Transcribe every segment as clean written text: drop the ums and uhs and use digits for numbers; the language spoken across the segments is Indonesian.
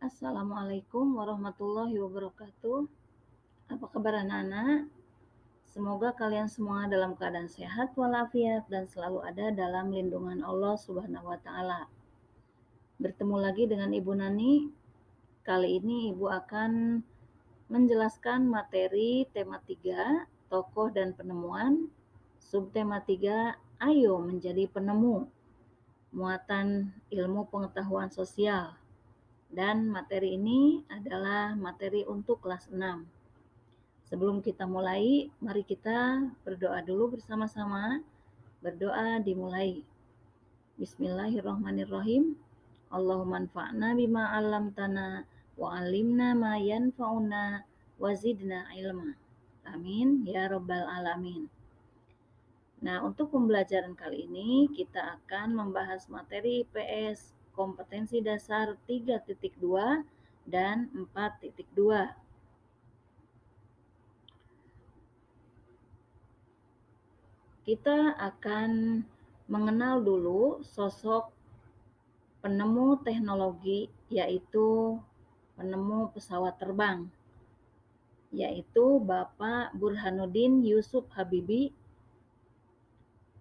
Assalamualaikum warahmatullahi wabarakatuh. Apa kabar anak-anak? Semoga kalian semua dalam keadaan sehat walafiat dan selalu ada dalam lindungan Allah Subhanahu wa taala. Bertemu lagi dengan Ibu Nani. Kali ini Ibu akan menjelaskan materi tema 3, tokoh dan penemuan, subtema 3, ayo menjadi penemu, muatan ilmu pengetahuan sosial. Dan materi ini adalah materi untuk kelas 6. Sebelum kita mulai, mari kita berdoa dulu bersama-sama. Berdoa dimulai. Bismillahirrahmanirrahim. Allahumma anfa'na bima 'allamtana wa 'allimna ma yanfa'una wa zidna ilma. Amin ya rabbal alamin. Nah, untuk pembelajaran kali ini kita akan membahas materi IPS kompetensi dasar 3.2 dan 4.2. Kita akan mengenal dulu sosok penemu teknologi, yaitu penemu pesawat terbang, yaitu Bapak Burhanuddin Yusuf Habibie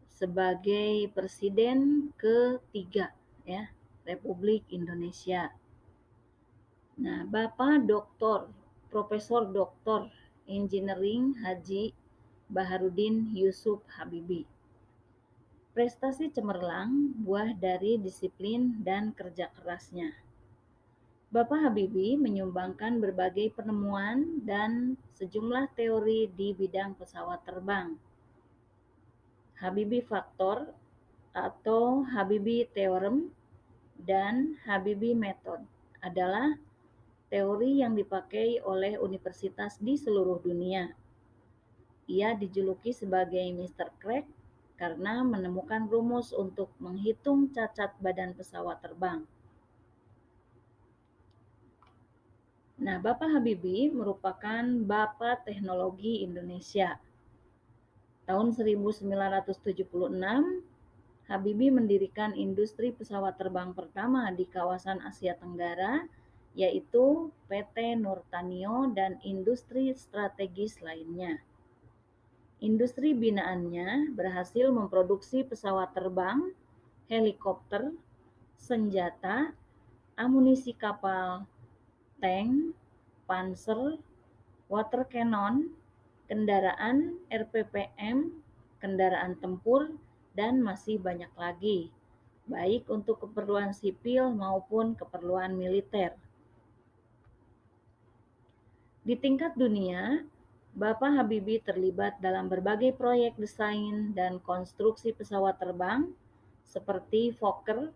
sebagai Presiden ketiga ya, Republik Indonesia. Nah, Bapak Dr. Profesor Dr. Engineering Haji Baharudin Yusuf Habibie. Prestasi cemerlang, buah dari disiplin dan kerja kerasnya. Bapak Habibie menyumbangkan berbagai penemuan dan sejumlah teori di bidang pesawat terbang. Habibie Factor atau Habibie Theorem dan Habibie Method adalah teori yang dipakai oleh universitas di seluruh dunia. Ia dijuluki sebagai Mr. Crack karena menemukan rumus untuk menghitung cacat badan pesawat terbang. Nah, Bapak Habibie merupakan Bapak Teknologi Indonesia. Tahun 1976, Habibie mendirikan industri pesawat terbang pertama di kawasan Asia Tenggara, yaitu PT Nurtanio dan industri strategis lainnya. Industri binaannya berhasil memproduksi pesawat terbang, helikopter, senjata, amunisi kapal, tank, panser, water cannon, kendaraan RPPM, kendaraan tempur, dan masih banyak lagi, baik untuk keperluan sipil maupun keperluan militer. Di tingkat dunia, Bapak Habibie terlibat dalam berbagai proyek desain dan konstruksi pesawat terbang seperti Fokker,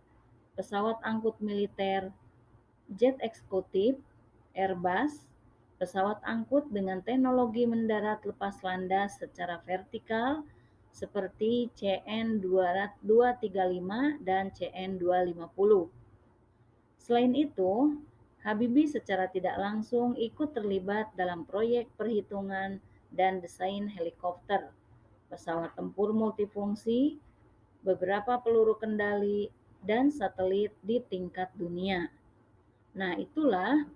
pesawat angkut militer, jet eksekutif, Airbus, pesawat angkut dengan teknologi mendarat lepas landas secara vertikal seperti CN-235 dan CN-250. Selain itu, Habibie secara tidak langsung ikut terlibat dalam proyek perhitungan dan desain helikopter, pesawat tempur multifungsi, beberapa peluru kendali, dan satelit di tingkat dunia. Nah, itulah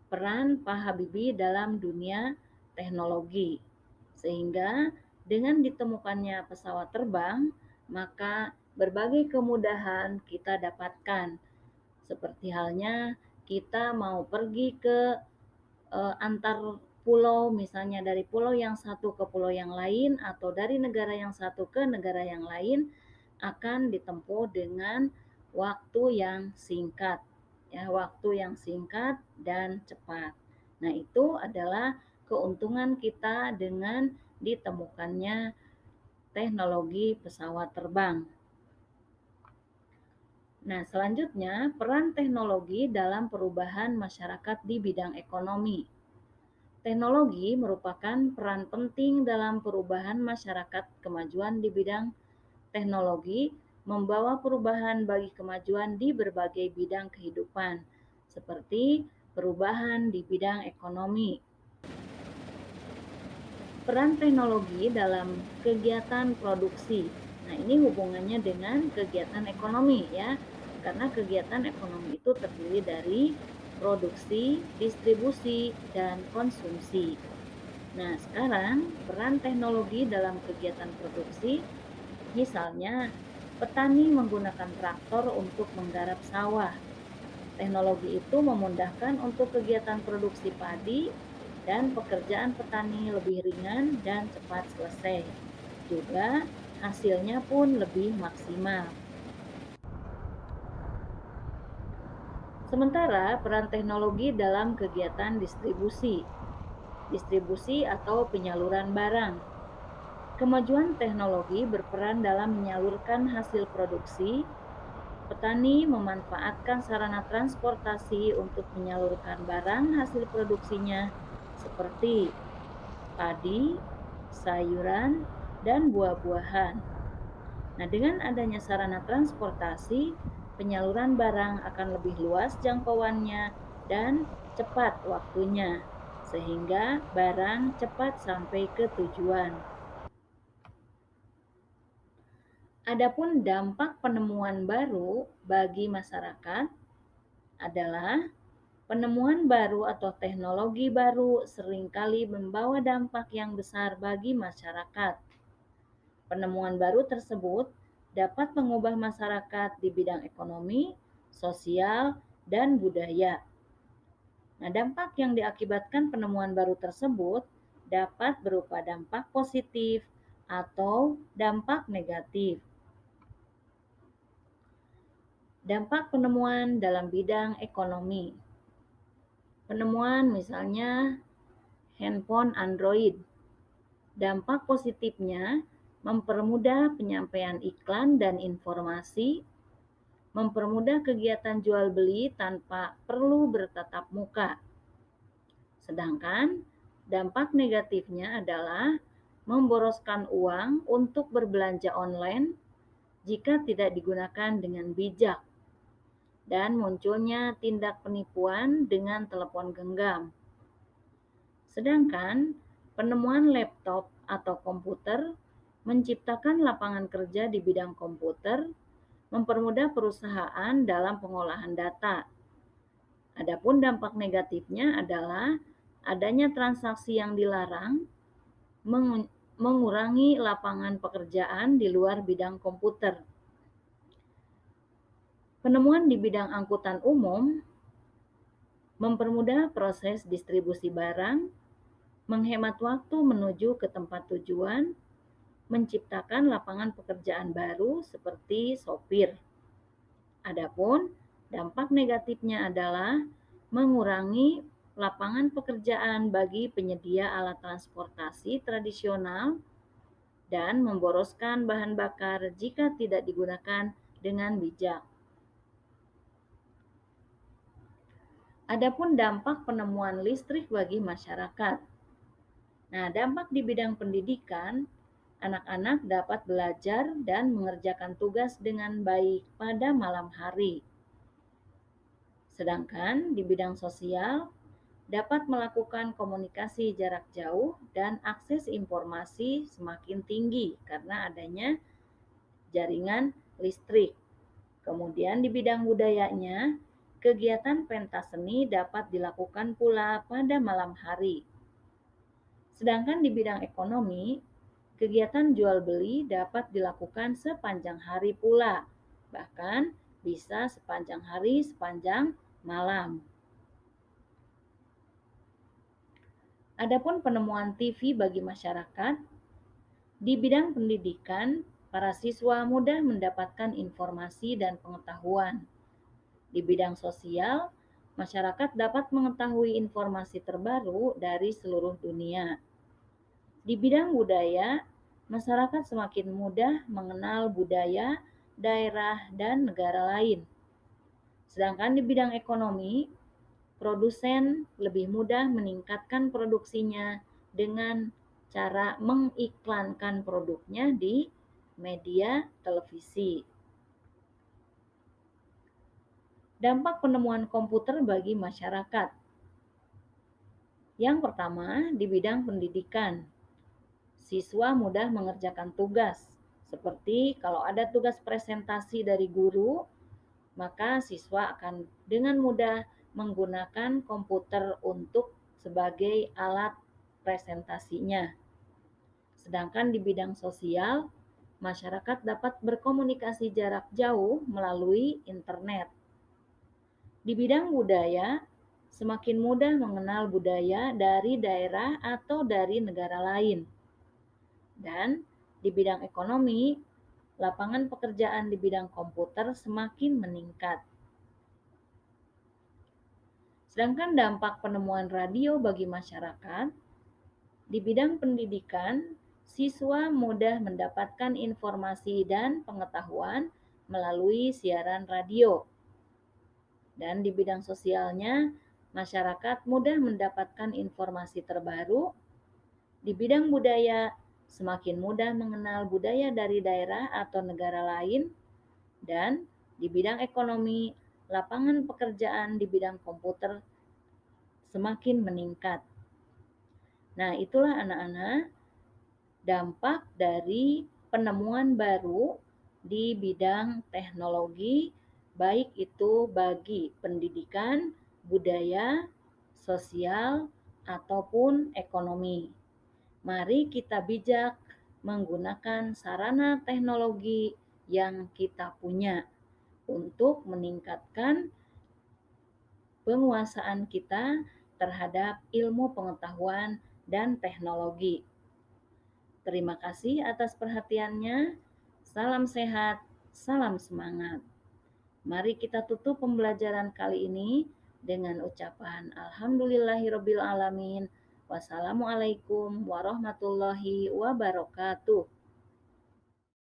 peran Pak Habibie dalam dunia teknologi. Sehingga dengan ditemukannya pesawat terbang, maka berbagai kemudahan kita dapatkan. Seperti halnya kita mau pergi ke antar pulau, misalnya dari pulau yang satu ke pulau yang lain atau dari negara yang satu ke negara yang lain, akan ditempuh dengan waktu yang singkat. Ya, waktu yang singkat dan cepat. Nah, itu adalah keuntungan kita dengan ditemukannya teknologi pesawat terbang. Nah, selanjutnya peran teknologi dalam perubahan masyarakat di bidang ekonomi. Teknologi merupakan peran penting dalam perubahan masyarakat. Kemajuan di bidang teknologi membawa perubahan bagi kemajuan di berbagai bidang kehidupan, seperti perubahan di bidang ekonomi. Peran teknologi dalam kegiatan produksi. Nah, ini hubungannya dengan kegiatan ekonomi ya, karena kegiatan ekonomi itu terdiri dari produksi, distribusi, dan konsumsi. Nah, sekarang peran teknologi dalam kegiatan produksi, misalnya petani menggunakan traktor untuk menggarap sawah. Teknologi itu memudahkan untuk kegiatan produksi padi dan pekerjaan petani lebih ringan dan cepat selesai. Juga hasilnya pun lebih maksimal. Sementara peran teknologi dalam kegiatan distribusi atau penyaluran barang. Kemajuan teknologi berperan dalam menyalurkan hasil produksi. Petani memanfaatkan sarana transportasi untuk menyalurkan barang hasil produksinya seperti padi, sayuran, dan buah-buahan. Nah, dengan adanya sarana transportasi, penyaluran barang akan lebih luas jangkauannya dan cepat waktunya, sehingga barang cepat sampai ke tujuan. Adapun dampak penemuan baru bagi masyarakat adalah penemuan baru atau teknologi baru seringkali membawa dampak yang besar bagi masyarakat. Penemuan baru tersebut dapat mengubah masyarakat di bidang ekonomi, sosial, dan budaya. Nah, dampak yang diakibatkan penemuan baru tersebut dapat berupa dampak positif atau dampak negatif. Dampak penemuan dalam bidang ekonomi. Penemuan misalnya handphone Android. Dampak positifnya mempermudah penyampaian iklan dan informasi, mempermudah kegiatan jual beli tanpa perlu bertatap muka. Sedangkan dampak negatifnya adalah memboroskan uang untuk berbelanja online jika tidak digunakan dengan bijak dan munculnya tindak penipuan dengan telepon genggam. Sedangkan penemuan laptop atau komputer menciptakan lapangan kerja di bidang komputer, mempermudah perusahaan dalam pengolahan data. Adapun dampak negatifnya adalah adanya transaksi yang dilarang, mengurangi lapangan pekerjaan di luar bidang komputer. Penemuan di bidang angkutan umum mempermudah proses distribusi barang, menghemat waktu menuju ke tempat tujuan, menciptakan lapangan pekerjaan baru seperti sopir. Adapun dampak negatifnya adalah mengurangi lapangan pekerjaan bagi penyedia alat transportasi tradisional dan memboroskan bahan bakar jika tidak digunakan dengan bijak. Adapun dampak penemuan listrik bagi masyarakat. Nah, dampak di bidang pendidikan, anak-anak dapat belajar dan mengerjakan tugas dengan baik pada malam hari. Sedangkan di bidang sosial, dapat melakukan komunikasi jarak jauh dan akses informasi semakin tinggi karena adanya jaringan listrik. Kemudian di bidang budayanya, kegiatan pentas seni dapat dilakukan pula pada malam hari. Sedangkan di bidang ekonomi, kegiatan jual beli dapat dilakukan sepanjang hari pula, bahkan bisa sepanjang hari sepanjang malam. Adapun penemuan TV bagi masyarakat, di bidang pendidikan, para siswa mudah mendapatkan informasi dan pengetahuan. Di bidang sosial, masyarakat dapat mengetahui informasi terbaru dari seluruh dunia. Di bidang budaya, masyarakat semakin mudah mengenal budaya, daerah, dan negara lain. Sedangkan di bidang ekonomi, produsen lebih mudah meningkatkan produksinya dengan cara mengiklankan produknya di media televisi. Dampak penemuan komputer bagi masyarakat. Yang pertama, di bidang pendidikan. Siswa mudah mengerjakan tugas, seperti kalau ada tugas presentasi dari guru, maka siswa akan dengan mudah menggunakan komputer untuk sebagai alat presentasinya. Sedangkan di bidang sosial, masyarakat dapat berkomunikasi jarak jauh melalui internet. Di bidang budaya, semakin mudah mengenal budaya dari daerah atau dari negara lain. Dan di bidang ekonomi, lapangan pekerjaan di bidang komputer semakin meningkat. Sedangkan dampak penemuan radio bagi masyarakat, di bidang pendidikan, siswa mudah mendapatkan informasi dan pengetahuan melalui siaran radio. Dan di bidang sosialnya, masyarakat mudah mendapatkan informasi terbaru. Di bidang budaya, semakin mudah mengenal budaya dari daerah atau negara lain. Dan di bidang ekonomi, lapangan pekerjaan di bidang komputer semakin meningkat. Nah, itulah anak-anak dampak dari penemuan baru di bidang teknologi, baik itu bagi pendidikan, budaya, sosial, ataupun ekonomi. Mari kita bijak menggunakan sarana teknologi yang kita punya untuk meningkatkan penguasaan kita terhadap ilmu pengetahuan dan teknologi. Terima kasih atas perhatiannya. Salam sehat, salam semangat. Mari kita tutup pembelajaran kali ini dengan ucapan Alhamdulillahirobbilalamin. Wassalamualaikum warahmatullahi wabarakatuh.